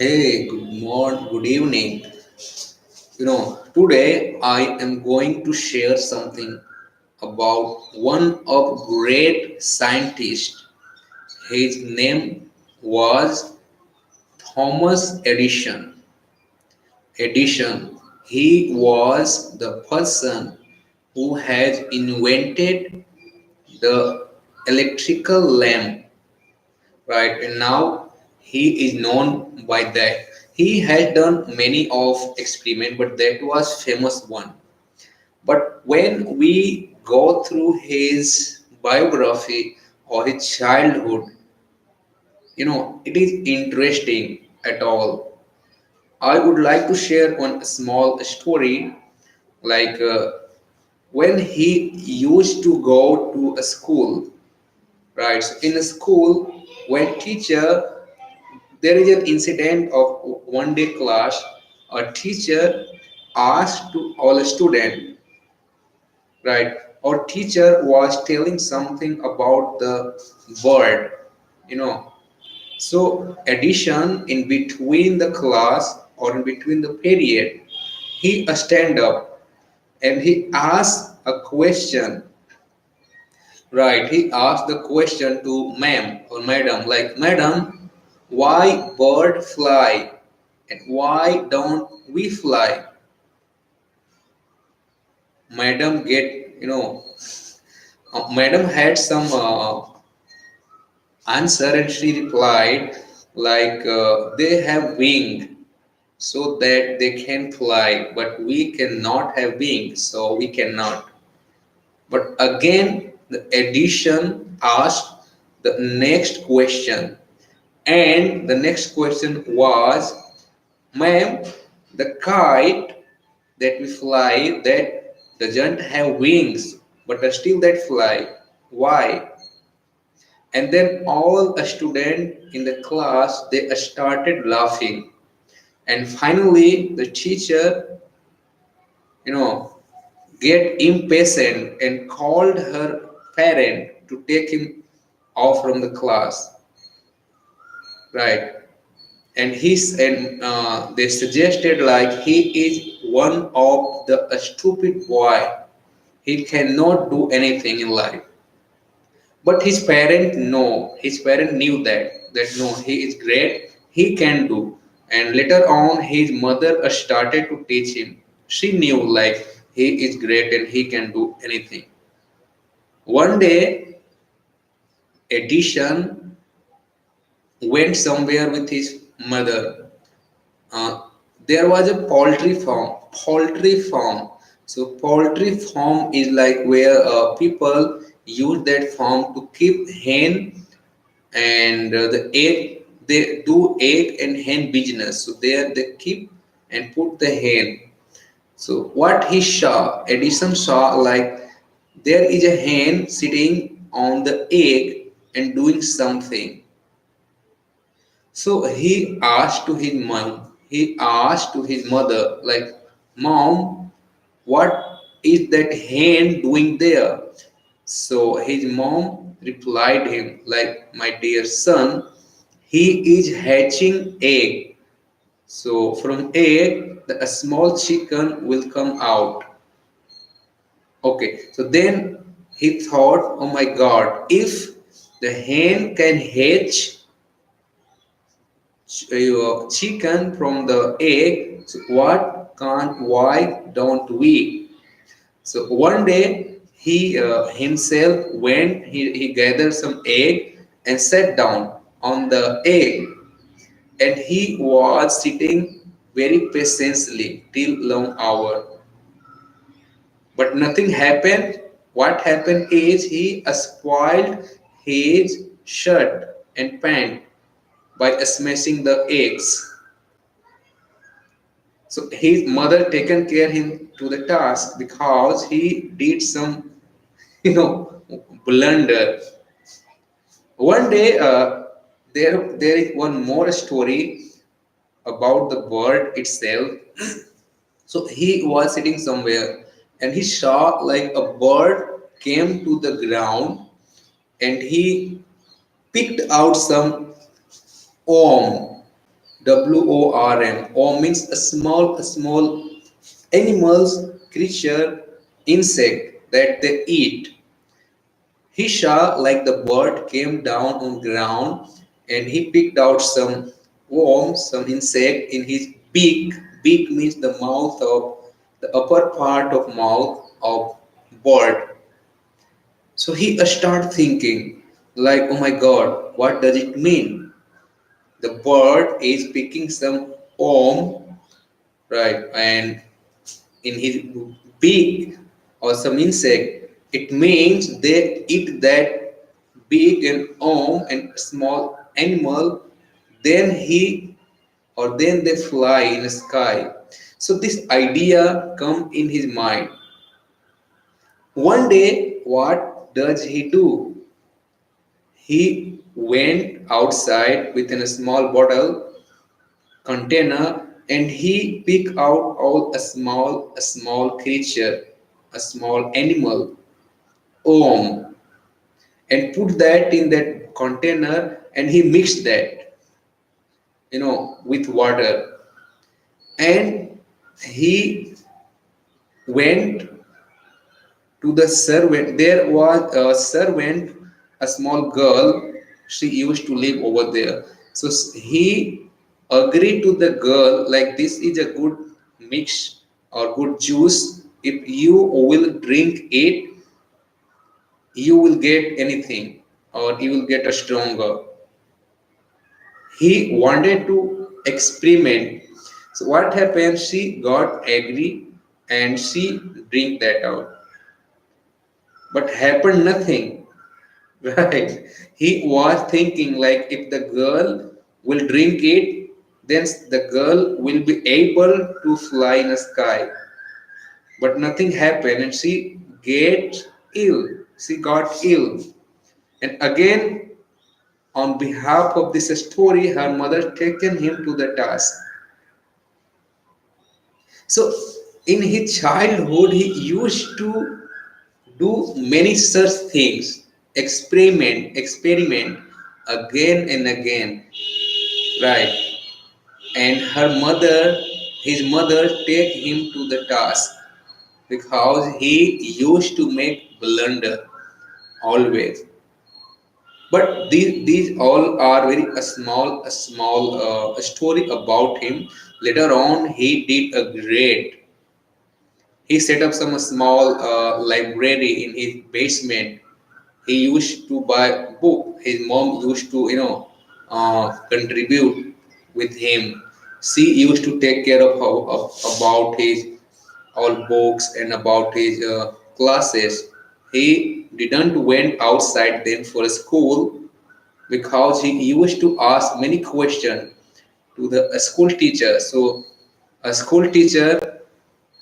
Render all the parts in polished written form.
Hey, good morning, good evening. Today I am going to share something about one of great scientist. His name was Thomas Edison. Edison. He was the person who has invented the electrical lamp, right? And now he is known by that. He has done many of experiment, but that was famous one. But when we go through his biography or his childhood, it is interesting at all. I would like to share one small story, like when he used to go to a school, right? So in a school, when teacher there is an incident of one day class. A teacher asked to all student, right? Our teacher was telling something about the bird, you know. So addition in between the class or in between the period, he stand up and he asked a question. Right, he asked the question to ma'am or madam, like, madam, why bird fly and why don't we fly? Madam madam had some answer and she replied, like, they have wing so that they can fly, but we cannot have wings, so we cannot. But again, the addition asked the next question. And the next question was, ma'am, the kite that we fly that doesn't have wings, but still that fly. Why? And then all a student in the class they started laughing. And finally, the teacher, you know, get impatient and called her parent to take him off from the class. Right? And they suggested like he is one of the a stupid boy. He cannot do anything in life. But his parent knew that no, he is great, he can do. And later on, his mother started to teach him. She knew like he is great and he can do anything. One day, Edison went somewhere with his mother. uh, there was a poultry farm. So poultry farm is like where people use that farm to keep hen and the egg. They do egg and hen business, so there they keep and put the hen. So what he saw, Edison saw, like there is a hen sitting on the egg and doing something. So he asked to his mother, like, Mom, what is that hen doing there? So his mom replied him, like, my dear son, he is hatching egg. So from egg, a small chicken will come out. Okay, so then he thought, oh my God, if the hen can hatch chicken from the egg, so why don't we? So one day he himself went, he gathered some egg and sat down on the egg, and he was sitting very patiently till long hour, but nothing happened. What happened is he spoiled his shirt and pant by smashing the eggs. So his mother taken care him to the task because he did some, you know, blunder. One day, there is one more story about the bird itself. So he was sitting somewhere and he saw like a bird came to the ground and he picked out some worm. worm. Worm means a small animals, creature, insect that they eat. He saw like the bird came down on ground and he picked out some worm, some insect in his beak. Beak means the mouth of the upper part of mouth of bird. So he started thinking like, oh my God, what does it mean? The bird is picking some worm, right? And in his beak or some insect, it means they eat that big and arm and small animal, then he or then they fly in the sky. So this idea come in his mind. One day, what does he do? He went outside within a small bottle container and he picked out all a small creature, a small animal, worm, and put that in that container and he mixed that, with water. And he went to the servant. There was a servant, a small girl. She used to live over there. So he agreed to the girl like this is a good mix or good juice. If you will drink it, you will get anything or you will get a stronger. He wanted to experiment. So what happened? She got angry and she drink that out. But happened nothing. Right? He was thinking like if the girl will drink it, then the girl will be able to fly in the sky. But nothing happened and she get ill. She got ill. And again, on behalf of this story, her mother taken him to the task. So in his childhood, he used to do many such things, experiment again and again, right? And his mother, take him to the task because he used to make blunder always. But these all are very a small story about him. Later on, he did a great. He set up some small library in his basement. He used to buy book. His mom used to contribute with him. She used to take care of about his all books and about his classes. He didn't went outside then for school because he used to ask many questions to the school teacher. So a school teacher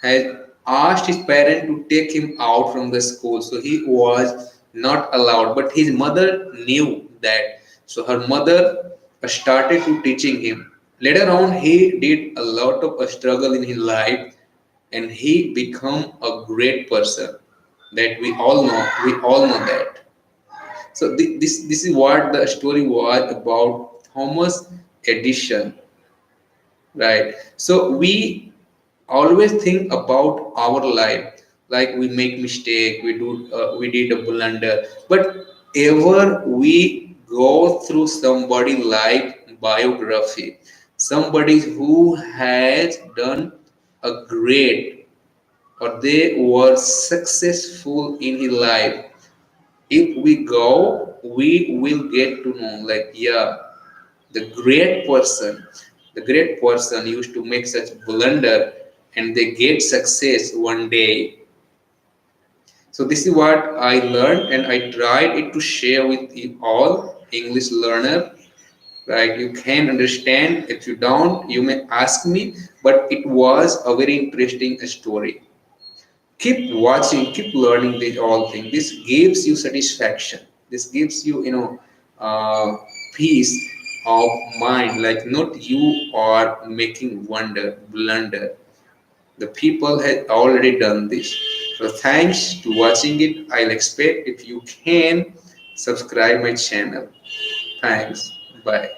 had asked his parent to take him out from the school. So he was not allowed. But his mother knew that. So her mother started to teaching him. Later on, he did a lot of a struggle in his life and he become a great person that we all know. We all know that. So this is what the story was about Thomas Edison, right? So we always think about our life like we make mistake, we did a blunder, but ever we go through somebody life biography, somebody who has done a great or they were successful in his life, if we go we will get to know like yeah, the great person used to make such blunder and they get success one day. So this is what I learned and I tried it to share with you all English learner, right? You can understand. If you don't, you may ask me, but it was a very interesting story. Keep watching, keep learning these all things. This gives you satisfaction. This gives you, peace of mind. Like not you are making wonder, blunder. The people had already done this. So thanks to watching it. I'll expect if you can subscribe my channel. Thanks. Bye.